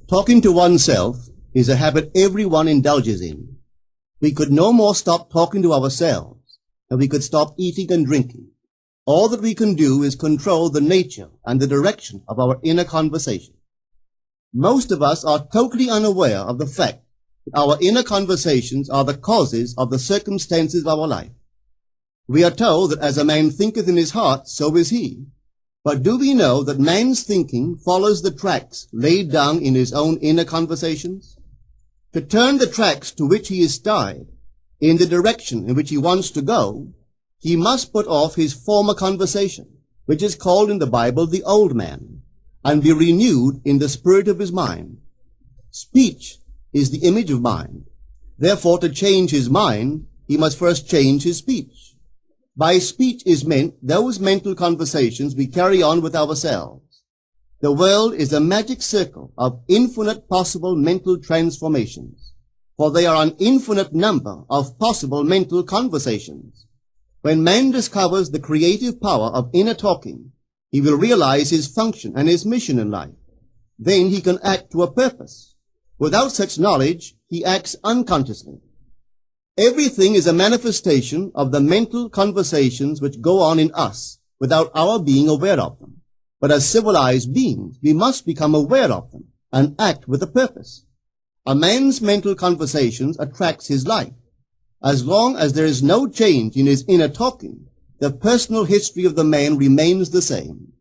Talking to oneself is a habit everyone indulges in. We could no more stop talking to ourselves than we could stop eating and drinking. All that we can do is control the nature and the direction of our inner conversation. Most of us are totally unaware of the fact that our inner conversations are the causes of the circumstances of our life. We are told that as a man thinketh in his heart, so is he. But do we know that man's thinking follows the tracks laid down in his own inner conversations? To turn the tracks to which he is tied in the direction in which he wants to go, he must put off his former conversation, which is called in the Bible the old man, and be renewed in the spirit of his mind. Speech is the image of mind. Therefore, to change his mind, he must first change his speech. By speech is meant those mental conversations we carry on with ourselves. The world is a magic circle of infinite possible mental transformations, for there are an infinite number of possible mental conversations. When man discovers the creative power of inner talking, he will realize his function and his mission in life. Then he can act to a purpose. Without such knowledge, he acts unconsciously. Everything is a manifestation of the mental conversations which go on in us without our being aware of them. But as civilized beings, we must become aware of them and act with a purpose. A man's mental conversations attracts his life. As long as there is no change in his inner talking, the personal history of the man remains the same.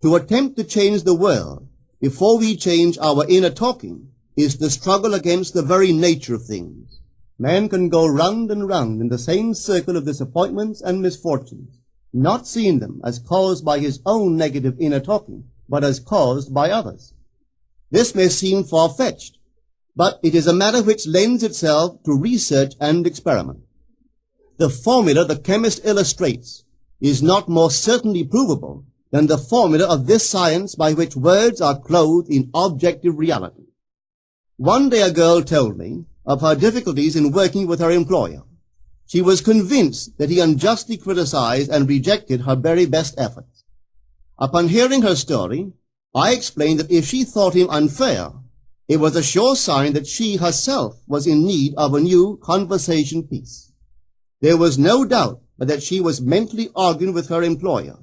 To attempt to change the world before we change our inner talking is the struggle against the very nature of things. Man can go round and round in the same circle of disappointments and misfortunes, not seeing them as caused by his own negative inner talking, but as caused by others. This may seem far-fetched, but it is a matter which lends itself to research and experiment. The formula the chemist illustrates is not more certainly provable than the formula of this science by which words are clothed in objective reality. One day a girl told me of her difficulties in working with her employer. She was convinced that he unjustly criticized and rejected her very best efforts. Upon hearing her story, I explained that if she thought him unfair, it was a sure sign that she herself was in need of a new conversation piece. There was no doubt but that she was mentally arguing with her employer,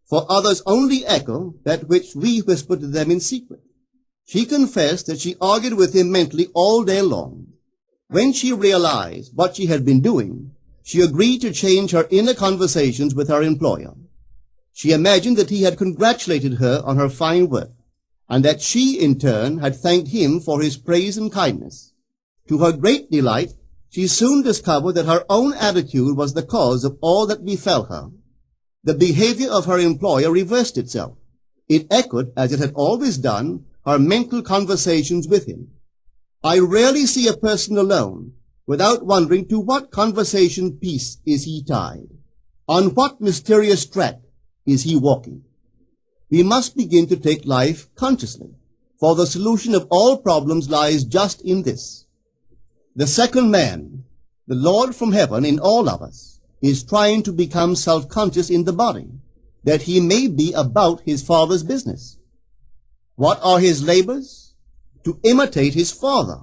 for others only echo that which we whisper to them in secret. She confessed that she argued with him mentally all day long. When she realized what she had been doing, she agreed to change her inner conversations with her employer. She imagined that he had congratulated her on her fine work, and that she, in turn, had thanked him for his praise and kindness. To her great delight, she soon discovered that her own attitude was the cause of all that befell her. The behavior of her employer reversed itself. It echoed, as it had always done, her mental conversations with him. I rarely see a person alone without wondering to what conversation piece is he tied. On what mysterious track is he walking? We must begin to take life consciously, for the solution of all problems lies just in this. The second man, the Lord from heaven in all of us, is trying to become self-conscious in the body, that he may be about his Father's business. What are his labors? To imitate his Father,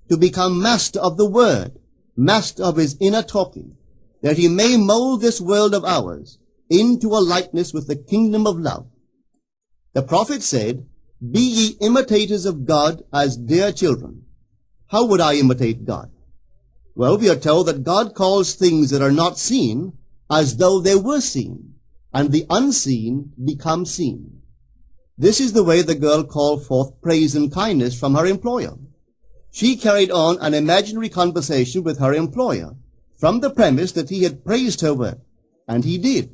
to become master of the Word, master of his inner talking, that he may mold this world of ours into a likeness with the kingdom of love. The prophet said, "Be ye imitators of God as dear children." How would I imitate God? Well, we are told that God calls things that are not seen as though they were seen, and the unseen become seen. This is the way the girl called forth praise and kindness from her employer. She carried on an imaginary conversation with her employer from the premise that he had praised her work, and he did.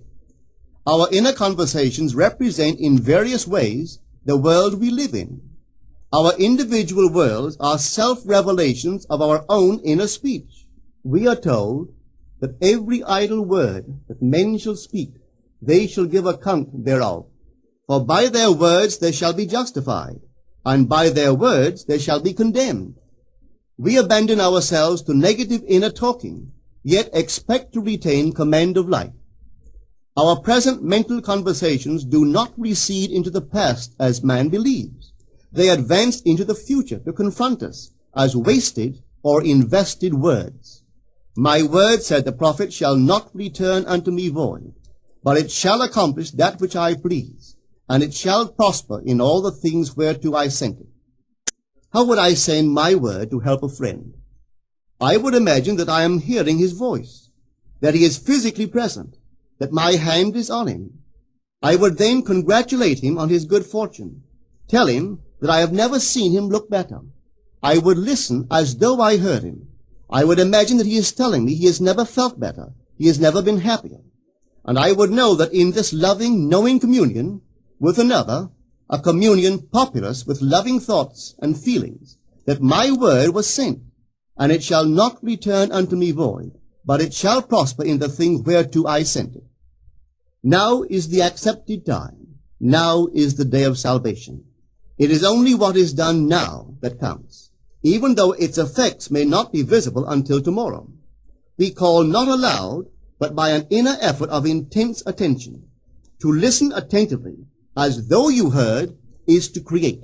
Our inner conversations represent in various ways the world we live in. Our individual worlds are self-revelations of our own inner speech. We are told that every idle word that men shall speak, they shall give account thereof. For by their words they shall be justified, and by their words they shall be condemned. We abandon ourselves to negative inner talking, yet expect to retain command of life. Our present mental conversations do not recede into the past as man believes, They advanced into the future to confront us as wasted or invested words. My word, said the prophet, shall not return unto me void, but it shall accomplish that which I please, and it shall prosper in all the things whereto I sent it. How would I send my word to help a friend? I would imagine that I am hearing his voice, that he is physically present, that my hand is on him. I would then congratulate him on his good fortune, tell him that I have never seen him look better. I would listen as though I heard him. I would imagine that he is telling me he has never felt better, he has never been happier. And I would know that in this loving, knowing communion with another, a communion populous with loving thoughts and feelings, that my word was sent, and it shall not return unto me void, but it shall prosper in the thing whereto I sent it. Now is the accepted time. Now is the day of salvation. It is only what is done now that counts, even though its effects may not be visible until tomorrow. We call not aloud, but by an inner effort of intense attention. To listen attentively, as though you heard, is to create.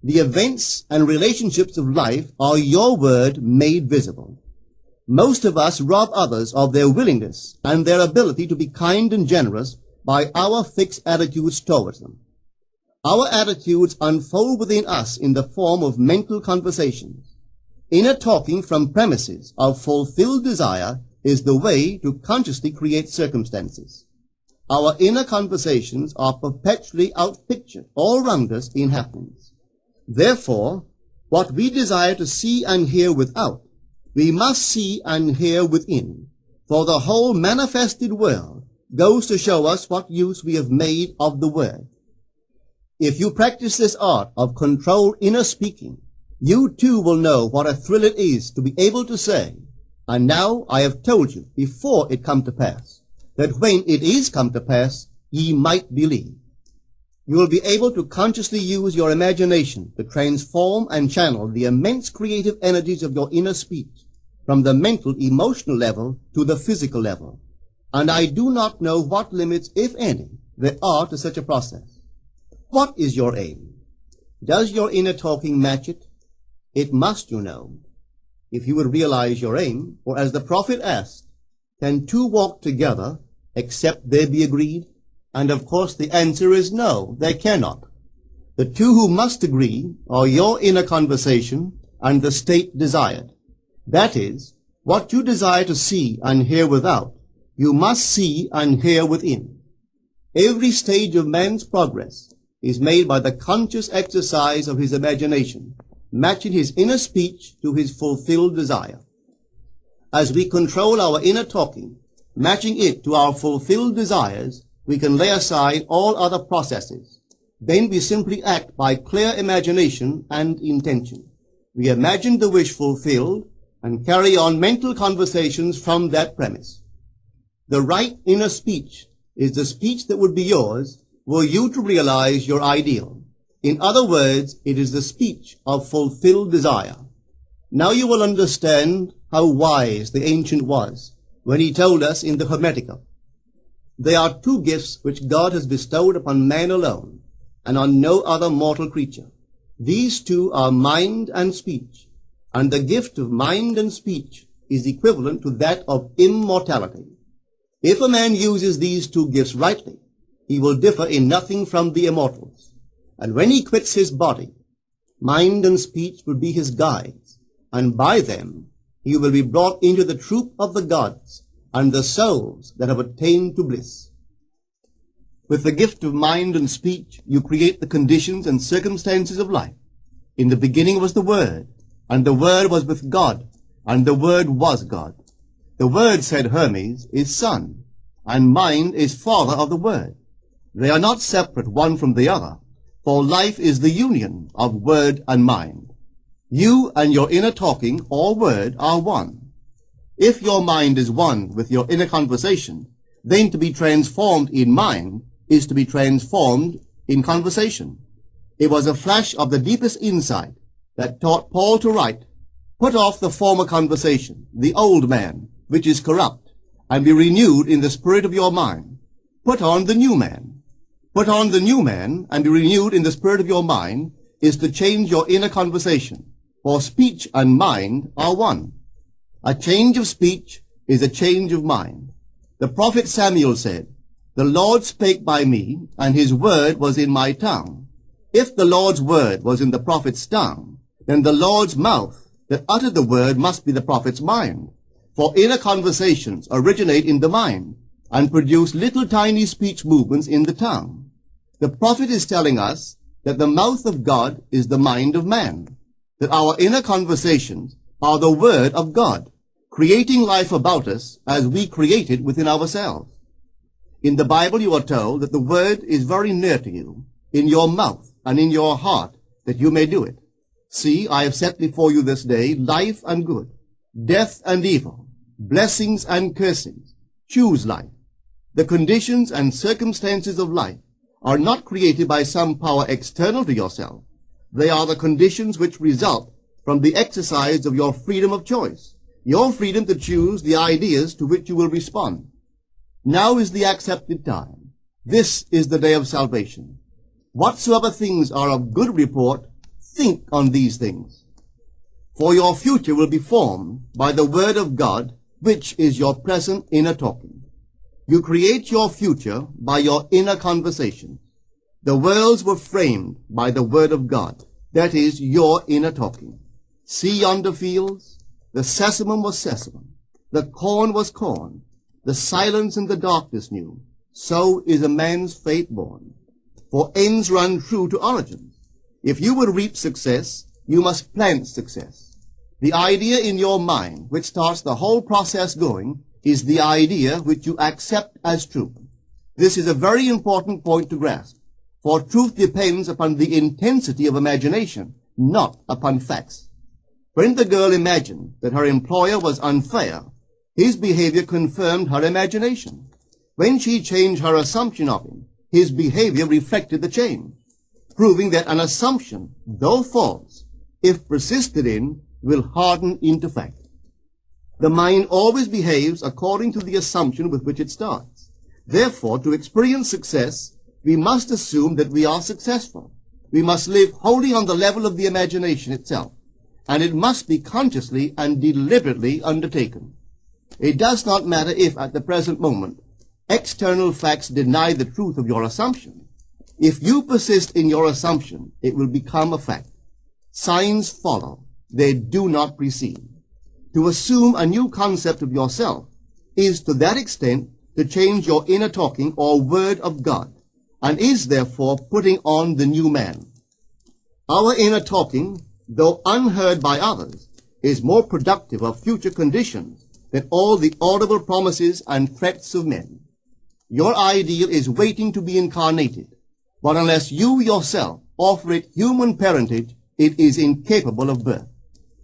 The events and relationships of life are your word made visible. Most of us rob others of their willingness and their ability to be kind and generous by our fixed attitudes towards them. Our attitudes unfold within us in the form of mental conversations. Inner talking from premises of fulfilled desire is the way to consciously create circumstances. Our inner conversations are perpetually outpictured all round us in happenings. Therefore, what we desire to see and hear without, we must see and hear within, for the whole manifested world goes to show us what use we have made of the word. If you practice this art of controlled inner speaking, you too will know what a thrill it is to be able to say, and now I have told you before it come to pass, that when it is come to pass, ye might believe. You will be able to consciously use your imagination to transform and channel the immense creative energies of your inner speech from the mental, emotional level to the physical level. And I do not know what limits, if any, there are to such a process. What is your aim? Does your inner talking match it? It must, you know. If you would realize your aim, or as the prophet asked, can two walk together except they be agreed? And of course the answer is no, they cannot. The two who must agree are your inner conversation and the state desired. That is, what you desire to see and hear without, you must see and hear within. Every stage of man's progress is made by the conscious exercise of his imagination, matching his inner speech to his fulfilled desire. As we control our inner talking, matching it to our fulfilled desires, we can lay aside all other processes. Then we simply act by clear imagination and intention. We imagine the wish fulfilled and carry on mental conversations from that premise. The right inner speech is the speech that would be yours were you to realize your ideal. In other words, it is the speech of fulfilled desire. Now you will understand how wise the ancient was when he told us in the Hermetica, there are two gifts which God has bestowed upon man alone, and on no other mortal creature. These two are mind and speech, and the gift of mind and speech is equivalent to that of immortality. If a man uses these two gifts rightly, he will differ in nothing from the immortals. And when he quits his body, mind and speech will be his guides, and by them he will be brought into the troop of the gods and the souls that have attained to bliss. With the gift of mind and speech, you create the conditions and circumstances of life. In the beginning was the Word, and the Word was with God, and the Word was God. The Word, said Hermes, is Son, and mind is Father of the Word. They are not separate one from the other, for life is the union of word and mind. You and your inner talking or word are one. If your mind is one with your inner conversation, then to be transformed in mind is to be transformed in conversation. It was a flash of the deepest insight that taught Paul to write, put off the former conversation, the old man, which is corrupt, and be renewed in the spirit of your mind. Put on the new man. Put on the new man and be renewed in the spirit of your mind, is to change your inner conversation, for speech and mind are one. A change of speech is a change of mind. The prophet Samuel said, "The Lord spake by me, and his word was in my tongue." If the Lord's word was in the prophet's tongue, then the Lord's mouth that uttered the word must be the prophet's mind. For inner conversations originate in the mind and produce little tiny speech movements in the tongue. The prophet is telling us that the mouth of God is the mind of man, that our inner conversations are the word of God, creating life about us as we create it within ourselves. In the Bible you are told that the word is very near to you, in your mouth and in your heart, that you may do it. See, I have set before you this day life and good, death and evil, blessings and cursings. Choose life. The conditions and circumstances of life are not created by some power external to yourself. They are the conditions which result from the exercise of your freedom of choice, your freedom to choose the ideas to which you will respond. Now is the accepted time. This is the day of salvation. Whatsoever things are of good report, think on these things. For your future will be formed by the word of God, which is your present inner talking. You create your future by your inner conversation. The worlds were framed by the word of God, that is, your inner talking. See yonder fields? The sesamum was sesamum, the corn was corn, the silence and the darkness knew. So is a man's fate born. For ends run true to origins. If you would reap success, you must plant success. The idea in your mind, which starts the whole process going, is the idea which you accept as truth. This is a very important point to grasp, for truth depends upon the intensity of imagination, not upon facts. When the girl imagined that her employer was unfair, his behavior confirmed her imagination. When she changed her assumption of him, his behavior reflected the change, proving that an assumption, though false, if persisted in, will harden into fact. The mind always behaves according to the assumption with which it starts. Therefore, to experience success, we must assume that we are successful. We must live wholly on the level of the imagination itself, and it must be consciously and deliberately undertaken. It does not matter if, at the present moment, external facts deny the truth of your assumption. If you persist in your assumption, it will become a fact. Signs follow. They do not precede. To assume a new concept of yourself is to that extent to change your inner talking or word of God, and is therefore putting on the new man. Our inner talking, though unheard by others, is more productive of future conditions than all the audible promises and threats of men. Your ideal is waiting to be incarnated, but unless you yourself offer it human parentage, it is incapable of birth.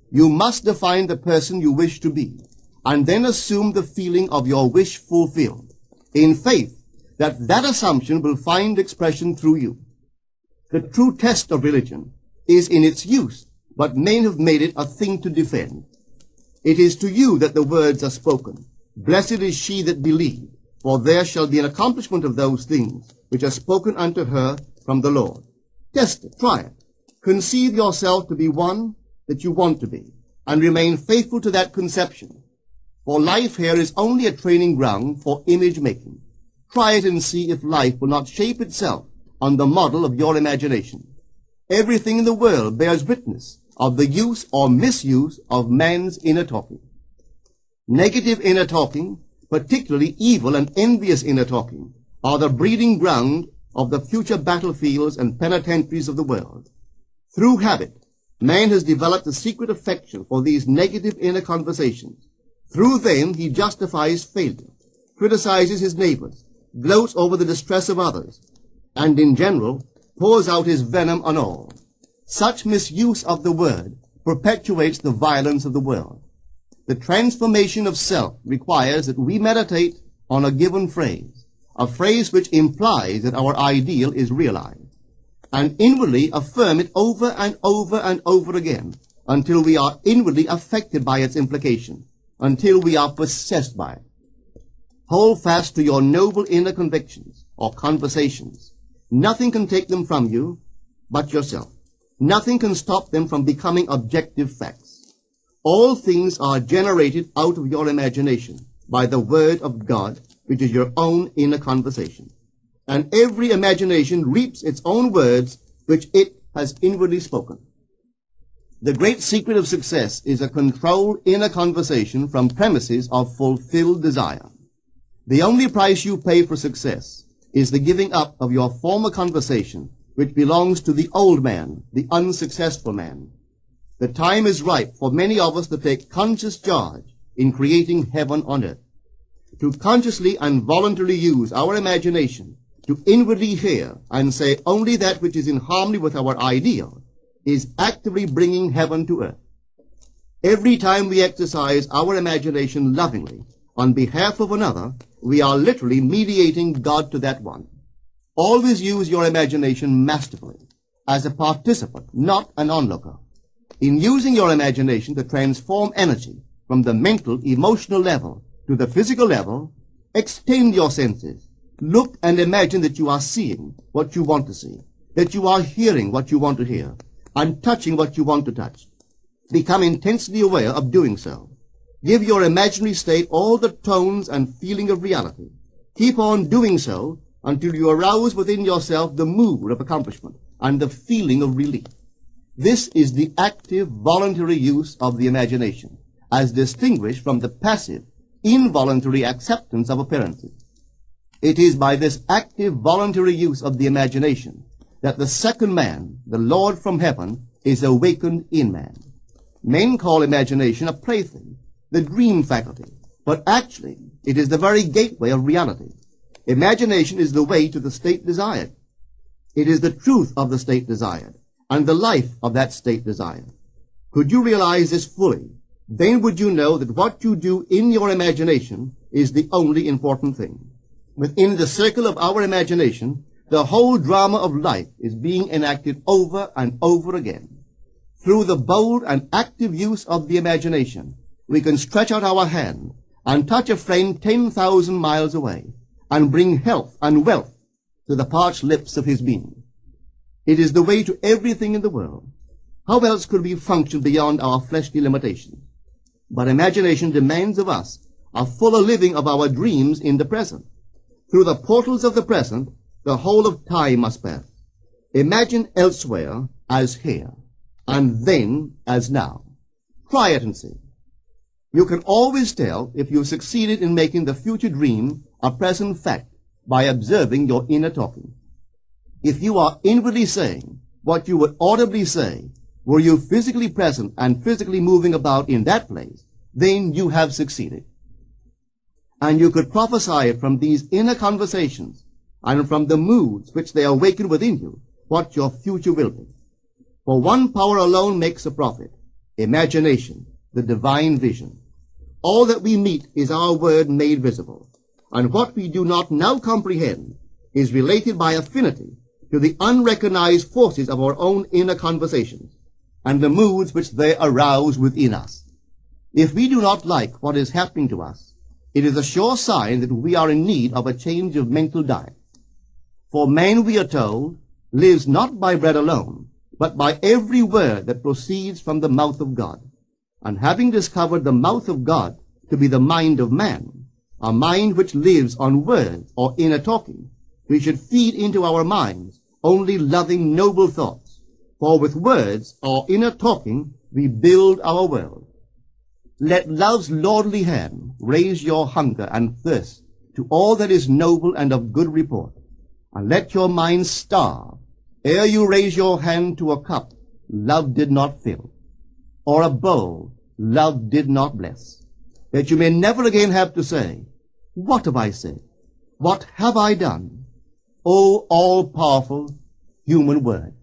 You must define the person you wish to be, and then assume the feeling of your wish fulfilled, in faith that that assumption will find expression through you. The true test of religion is in its use, but men have made it a thing to defend. It is to you that the words are spoken. Blessed is she that believed, for there shall be an accomplishment of those things which are spoken unto her from the Lord. Test it, try it. Conceive yourself to be one that you want to be, and remain faithful to that conception. For life here is only a training ground for image making. Try it and see if life will not shape itself on the model of your imagination. Everything in the world bears witness of the use or misuse of man's inner talking. Negative inner talking, particularly evil and envious inner talking, are the breeding ground of the future battlefields and penitentiaries of the world. Through habit, man has developed a secret affection for these negative inner conversations. Through them he justifies failure, criticizes his neighbors, gloats over the distress of others, and in general pours out his venom on all. Such misuse of the word perpetuates the violence of the world. The transformation of self requires that we meditate on a given phrase, a phrase which implies that our ideal is realized, and inwardly affirm it over and over and over again until we are inwardly affected by its implication, until we are possessed by it. Hold fast to your noble inner convictions or conversations. Nothing can take them from you but yourself. Nothing can stop them from becoming objective facts. All things are generated out of your imagination by the Word of God, which is your own inner conversation. And every imagination reaps its own words, which it has inwardly spoken. The great secret of success is a controlled inner conversation from premises of fulfilled desire. The only price you pay for success is the giving up of your former conversation, which belongs to the old man, the unsuccessful man. The time is ripe for many of us to take conscious charge in creating heaven on earth, to consciously and voluntarily use our imagination to inwardly hear and say only that which is in harmony with our ideal is actively bringing heaven to earth. Every time we exercise our imagination lovingly on behalf of another, we are literally mediating God to that one. Always use your imagination masterfully, as a participant, not an onlooker. In using your imagination to transform energy from the mental, emotional level to the physical level, extend your senses. Look and imagine that you are seeing what you want to see, that you are hearing what you want to hear, and touching what you want to touch. Become intensely aware of doing so. Give your imaginary state all the tones and feeling of reality. Keep on doing so until you arouse within yourself the mood of accomplishment and the feeling of relief. This is the active, voluntary use of the imagination, as distinguished from the passive, involuntary acceptance of appearances. It is by this active, voluntary use of the imagination that the second man, the Lord from heaven, is awakened in man. Men call imagination a plaything, the dream faculty, but actually it is the very gateway of reality. Imagination is the way to the state desired. It is the truth of the state desired, and the life of that state desired. Could you realize this fully, then would you know that what you do in your imagination is the only important thing. Within the circle of our imagination, the whole drama of life is being enacted over and over again. Through the bold and active use of the imagination, we can stretch out our hand and touch a friend 10,000 miles away and bring health and wealth to the parched lips of his being. It is the way to everything in the world. How else could we function beyond our fleshly limitations? But imagination demands of us a fuller living of our dreams in the present. Through the portals of the present, the whole of time must pass. Imagine elsewhere as here, and then as now. Try it and see. You can always tell if you've succeeded in making the future dream a present fact by observing your inner talking. If you are inwardly saying what you would audibly say, were you physically present and physically moving about in that place, then you have succeeded. And you could prophesy it from these inner conversations and from the moods which they awaken within you, what your future will be. For one power alone makes a prophet, imagination, the divine vision. All that we meet is our word made visible, and what we do not now comprehend is related by affinity to the unrecognized forces of our own inner conversations and the moods which they arouse within us. If we do not like what is happening to us, it is a sure sign that we are in need of a change of mental diet. For man, we are told, lives not by bread alone, but by every word that proceeds from the mouth of God. And having discovered the mouth of God to be the mind of man, a mind which lives on words or inner talking, we should feed into our minds only loving, noble thoughts. For with words or inner talking, we build our world. Let love's lordly hand raise your hunger and thirst to all that is noble and of good report, and let your mind starve ere you raise your hand to a cup love did not fill, or a bowl love did not bless, that you may never again have to say, "What have I said? What have I done?" O all-powerful human word.